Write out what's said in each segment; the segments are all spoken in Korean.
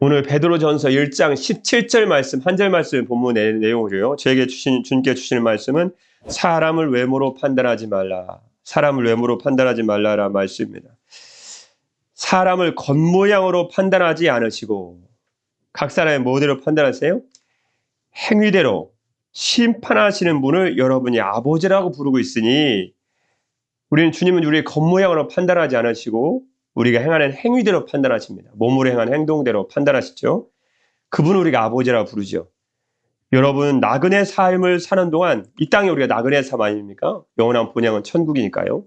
오늘 베드로전서 1장 17절 말씀, 한 절 말씀 본문 내용으로요. 주님께 주시는 말씀은 사람을 외모로 판단하지 말라. 사람을 외모로 판단하지 말라라는 말씀입니다. 사람을 겉모양으로 판단하지 않으시고 각 사람의 뭐대로 판단하세요? 행위대로 심판하시는 분을 여러분이 아버지라고 부르고 있으니 주님은 우리의 겉모양으로 판단하지 않으시고 우리가 행하는 행위대로 판단하십니다. 몸으로 행하는 행동대로 판단하시죠. 그분을 우리가 아버지라고 부르죠. 여러분 나그네 삶을 사는 동안 이 땅에 우리가 나그네 삶 아닙니까? 영원한 본향은 천국이니까요.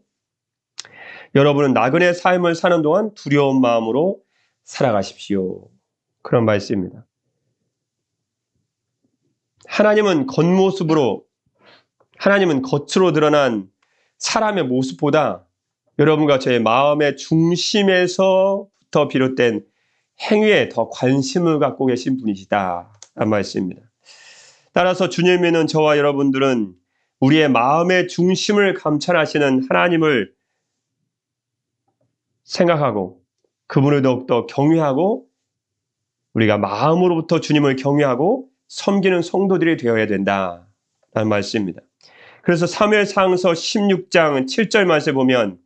여러분은 나그네 삶을 사는 동안 두려운 마음으로 살아가십시오. 그런 말씀입니다. 하나님은 겉모습으로, 하나님은 겉으로 드러난 사람의 모습보다 여러분과 저의 마음의 중심에서부터 비롯된 행위에 더 관심을 갖고 계신 분이시다. 라는 말씀입니다. 따라서 주님께는 저와 여러분들은 우리의 마음의 중심을 감찰하시는 하나님을 생각하고 그분을 더욱더 경외하고 우리가 마음으로부터 주님을 경외하고 섬기는 성도들이 되어야 된다라는 말씀입니다. 그래서 사무엘상서 16장 7절 말씀에 보면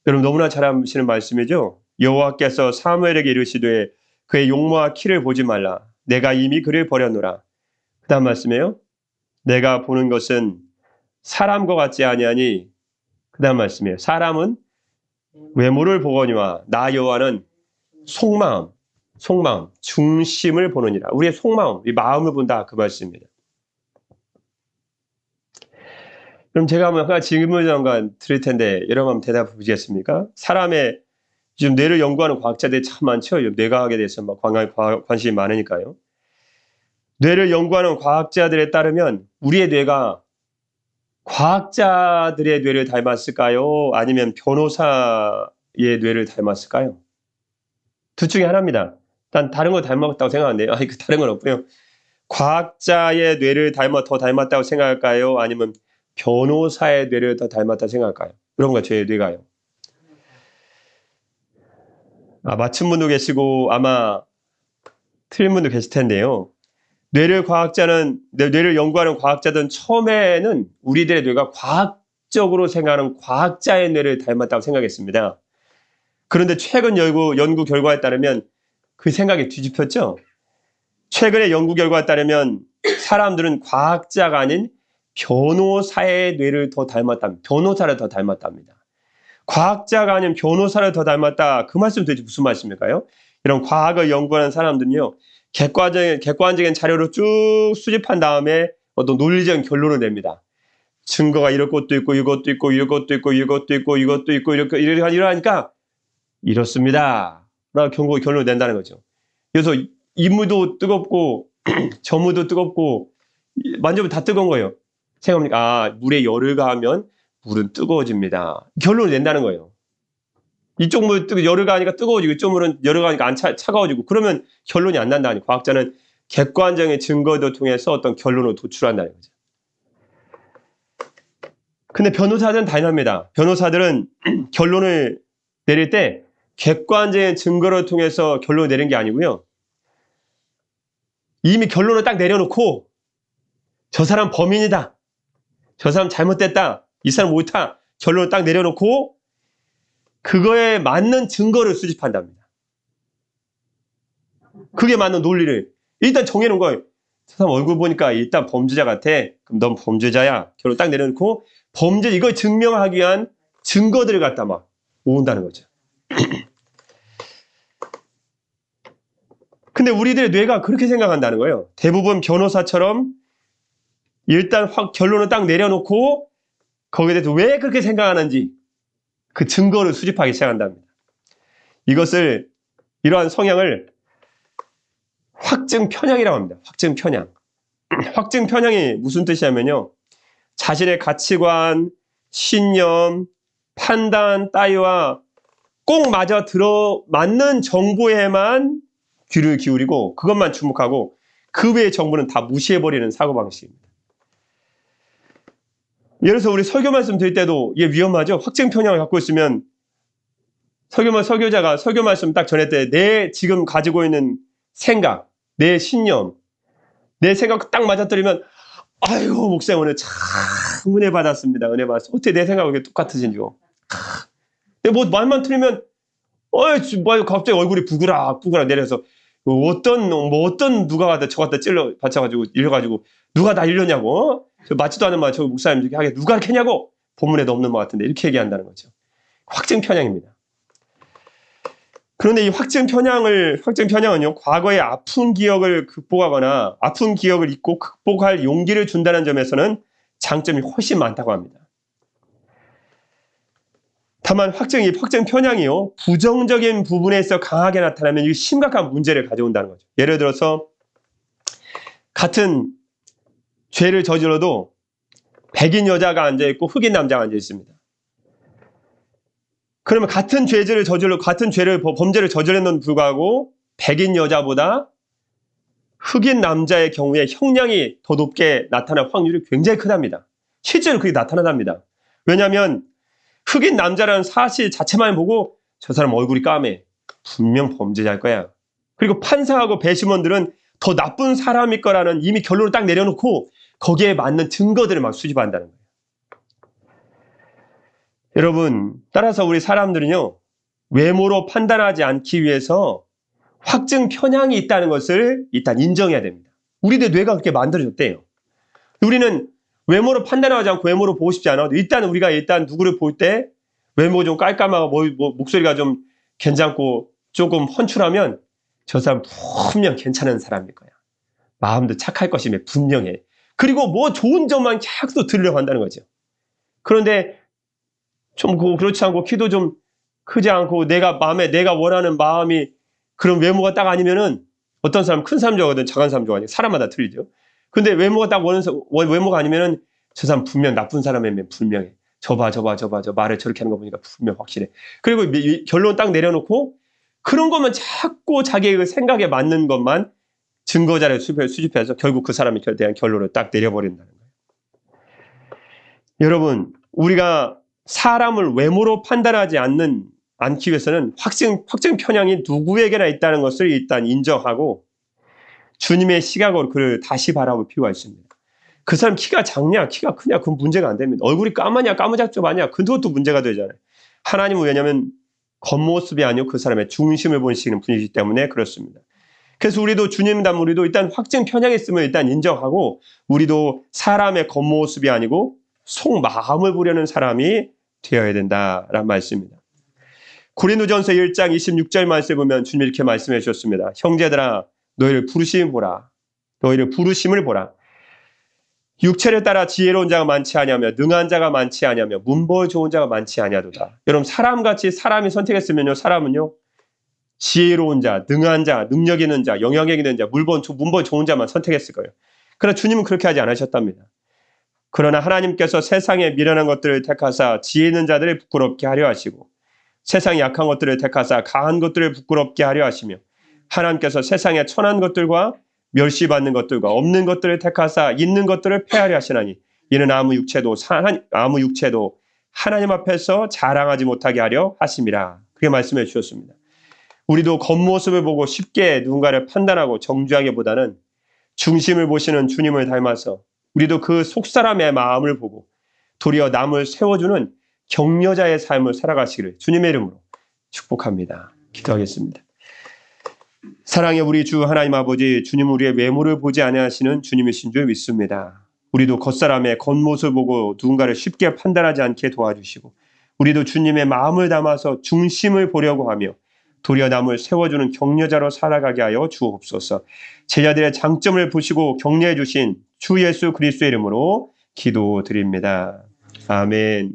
여러분 너무나 잘 아시는 말씀이죠. 여호와께서 사무엘에게 이르시되 그의 용모와 키를 보지 말라. 내가 이미 그를 버렸노라. 그 다음 말씀이에요. 내가 보는 것은 사람과 같지 아니하니 그 다음 말씀이에요. 사람은 외모를 보거니와 나 여호와는 속마음, 중심을 보느니라. 우리의 속마음, 이 마음을 본다 그 말씀입니다. 그럼 제가 한번 질문을 잠깐 드릴 텐데 여러분 한번 대답해 보시겠습니까? 사람의 지금 뇌를 연구하는 과학자들이 참 많죠. 뇌과학에 대해서 관심이 많으니까요. 뇌를 연구하는 과학자들에 따르면 우리의 뇌가 과학자들의 뇌를 닮았을까요? 아니면 변호사의 뇌를 닮았을까요? 둘 중에 하나입니다. 난 다른 거 닮았다고 생각하는데요. 다른 건 없고요. 과학자의 뇌를 더 닮았다고 생각할까요? 아니면 변호사의 뇌를 더 닮았다고 생각할까요? 여러분과 저의 뇌가요. 맞춘 분도 계시고 아마 틀린 분도 계실 텐데요. 뇌를 연구하는 과학자들은 처음에는 우리들의 뇌가 과학적으로 생각하는 과학자의 뇌를 닮았다고 생각했습니다. 그런데 최근 연구 결과에 따르면 그 생각이 뒤집혔죠. 최근의 연구 결과에 따르면 사람들은 과학자가 아닌 변호사의 뇌를 더 닮았답니다. 변호사를 더 닮았답니다. 과학자가 아닌 변호사를 더 닮았다. 그 말씀 도대체 무슨 말씀일까요? 이런 과학을 연구하는 사람들은요. 객관적인 자료를 쭉 수집한 다음에 어떤 논리적인 결론을 냅니다. 증거가 이럴 것도 있고 이것도 있고 이것도 있고 이것도 있고 이것도 있고 이러하니까 이렇습니다. 라고 결론을 낸다는 거죠. 그래서 이무도 뜨겁고 저무도 뜨겁고 만져보면 다 뜨거운 거예요. 생각해보니까 물에 열을 가하면 물은 뜨거워집니다. 결론을 낸다는 거예요. 이쪽 물 열을 가하니까 뜨거워지고 이쪽 물은 열을 가하니까 안 차가워지고 그러면 결론이 안 난다니. 과학자는 객관적인 증거를 통해서 어떤 결론을 도출한다는 거죠. 근데 변호사들은 다릅니다. 변호사들은 결론을 내릴 때 객관적인 증거를 통해서 결론을 내린 게 아니고요. 이미 결론을 딱 내려놓고 저 사람 범인이다. 저 사람 잘못됐다. 이 사람 옳다. 결론을 딱 내려놓고 그거에 맞는 증거를 수집한답니다. 그게 맞는 논리를 일단 정해놓은 거예요. 저 사람 얼굴 보니까 일단 범죄자 같아. 그럼 넌 범죄자야. 결론 딱 내려놓고 이걸 증명하기 위한 증거들을 갖다 막 모은다는 거죠. 근데 우리들의 뇌가 그렇게 생각한다는 거예요. 대부분 변호사처럼 일단 결론을 딱 내려놓고 거기에 대해서 왜 그렇게 생각하는지 그 증거를 수집하기 시작한답니다. 이러한 성향을 확증 편향이라고 합니다. 확증 편향. 확증 편향이 무슨 뜻이냐면요. 자신의 가치관, 신념, 판단 따위와 꼭 맞는 정보에만 귀를 기울이고 그것만 주목하고 그 외의 정보는 다 무시해버리는 사고방식입니다. 예를 들어서 우리 설교 말씀 드릴 때도 이게 위험하죠. 확증 편향을 갖고 있으면 설교자가 설교 말씀 딱 전할 때 내 지금 가지고 있는 생각, 내 신념, 내 생각 딱 맞아떨리면 아이고 목사님 오늘 참 은혜 받았습니다. 은혜 받았어. 어떻게 내 생각하고 이렇게 똑같으신지. 근데 뭐 말만 틀리면 뭐 갑자기 얼굴이 부그락 내려서 어떤 누가 저 갖다 찔러 받쳐가지고 일려가지고 누가 다 일렸냐고. 저 맞지도 않은 말 저 목사님 이렇게 하게 누가 이렇게 했냐고. 본문에도 없는 것 같은데 이렇게 얘기한다는 거죠. 확증 편향입니다. 그런데 이 확증 편향은요, 과거의 아픈 기억을 극복하거나 아픈 기억을 잊고 극복할 용기를 준다는 점에서는 장점이 훨씬 많다고 합니다. 다만 확증 편향이요, 부정적인 부분에서 강하게 나타나면 이 심각한 문제를 가져온다는 거죠. 예를 들어서 같은 죄를 저질러도 백인 여자가 앉아있고 흑인 남자가 앉아있습니다. 그러면 같은 범죄를 저질렀는데도 불구하고 백인 여자보다 흑인 남자의 경우에 형량이 더 높게 나타날 확률이 굉장히 크답니다. 실제로 그게 나타나답니다. 왜냐하면 흑인 남자라는 사실 자체만 보고 저 사람 얼굴이 까매. 분명 범죄자일 거야. 그리고 판사하고 배심원들은 더 나쁜 사람일 거라는 이미 결론을 딱 내려놓고 거기에 맞는 증거들을 막 수집한다는 거예요. 여러분, 따라서 우리 사람들은요, 외모로 판단하지 않기 위해서 확증 편향이 있다는 것을 일단 인정해야 됩니다. 우리들 뇌가 그렇게 만들어졌대요. 우리는 외모로 판단하지 않고 외모로 보고 싶지 않아도 일단 우리가 누구를 볼 때 외모 좀 깔끔하고 목소리가 좀 괜찮고 조금 훤출하면 저 사람 분명 괜찮은 사람일 거야. 마음도 착할 것이며 분명해. 그리고 뭐 좋은 점만 계속 들으려고 한다는 거죠. 그런데 좀 그렇지 않고 키도 좀 크지 않고 내가 원하는 마음이 그런 외모가 딱 아니면은 어떤 사람 큰 사람 좋아하거든 작은 사람 좋아하니 사람마다 틀리죠. 근데 외모가 딱 외모가 아니면은 저 사람 분명 나쁜 사람이면 분명해. 저 말을 저렇게 하는 거 보니까 분명 확실해. 그리고 결론 딱 내려놓고 그런 것만 자꾸 자기의 생각에 맞는 것만 증거자료를 수집해서 결국 그 사람에 대한 결론을 딱 내려버린다는 거예요. 여러분, 우리가 사람을 외모로 판단하지 않기 위해서는 확증 편향이 누구에게나 있다는 것을 일단 인정하고 주님의 시각으로 그를 다시 바라볼 필요가 있습니다. 그 사람 키가 작냐 키가 크냐 그건 문제가 안 됩니다. 얼굴이 까마냐 까무잡잡하냐 그것도 문제가 되잖아요. 하나님은 왜냐하면 겉모습이 아니고 그 사람의 중심을 보시는 분이기 때문에 그렇습니다. 그래서 우리도 주님 닮은 우리도 일단 확증 편향이 있으면 일단 인정하고 우리도 사람의 겉모습이 아니고 속마음을 보려는 사람이 되어야 된다라는 말씀입니다. 고린도전서 1장 26절 말씀에 보면 주님이 이렇게 말씀해 주셨습니다. 형제들아 너희를 부르심을 보라. 육체를 따라 지혜로운 자가 많지 아니하며 능한 자가 많지 아니하며 문벌 좋은 자가 많지 아니하도다. 여러분 사람같이 사람이 선택했으면요 사람은요 지혜로운 자, 능한 자, 능력 있는 자, 영향력 있는 자, 문벌 좋은 자만 선택했을 거예요. 그러나 주님은 그렇게 하지 않으셨답니다. 그러나 하나님께서 세상에 미련한 것들을 택하사 지혜 있는 자들을 부끄럽게 하려 하시고 세상에 약한 것들을 택하사 강한 것들을 부끄럽게 하려 하시며 하나님께서 세상에 천한 것들과 멸시받는 것들과 없는 것들을 택하사 있는 것들을 폐하려 하시나니 이는 아무 육체도 하나님 앞에서 자랑하지 못하게 하려 하심이라. 그렇게 말씀해 주셨습니다. 우리도 겉모습을 보고 쉽게 누군가를 판단하고 정죄하기보다는 중심을 보시는 주님을 닮아서 우리도 그 속사람의 마음을 보고 도리어 남을 세워주는 격려자의 삶을 살아가시기를 주님의 이름으로 축복합니다. 기도하겠습니다. 사랑의 우리 주 하나님 아버지, 주님 우리의 외모를 보지 아니하시는 주님이신 줄 믿습니다. 우리도 겉사람의 겉모습을 보고 누군가를 쉽게 판단하지 않게 도와주시고 우리도 주님의 마음을 담아서 중심을 보려고 하며 도리어 남을 세워주는 격려자로 살아가게 하여 주옵소서. 제자들의 장점을 보시고 격려해 주신 주 예수 그리스도의 이름으로 기도드립니다. 아멘.